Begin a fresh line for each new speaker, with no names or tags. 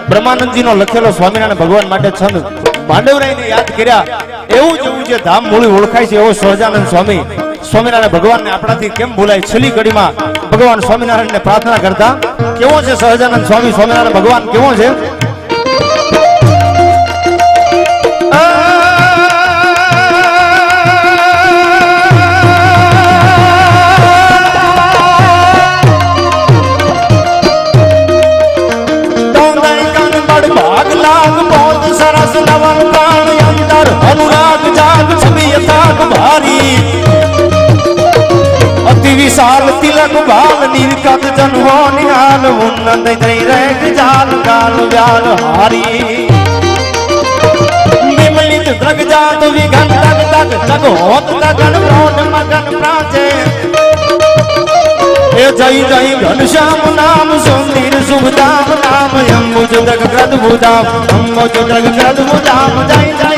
બ્રહ્માનંદજી નો લખેલો સ્વામિનારાયણ ભગવાન માટે છંદ માંડવરાયને યાદ કર્યા એવું જેવું જે ધામ મૂળી ઓળખાય છે એવો સહજાનંદ સ્વામી સ્વામિનારાયણ ભગવાનને આપણાથી કેમ ભૂલાય છેલ્લી ઘડીમાં ભગવાન સ્વામિનારાયણને પ્રાર્થના કરતા કેવો છે સહજાનંદ સ્વામી સ્વામિનારાયણ ભગવાન કેવો છે अनुराग जाग छवि यथाग भारी अति विशाल तिलक बाल नीलकंठ जन्मो निहाल उन्नत रेख जाल गाल व्याल हारी विमलित द्रग जात विघन तग तग तग होत तगन प्रोध मगन प्राचे ए जय जय घनश्याम नाम सुंदर शुभ धाम नाम अम्बुज दग कृत भुजाम अम्बुज दग कृत भुजाम जय जय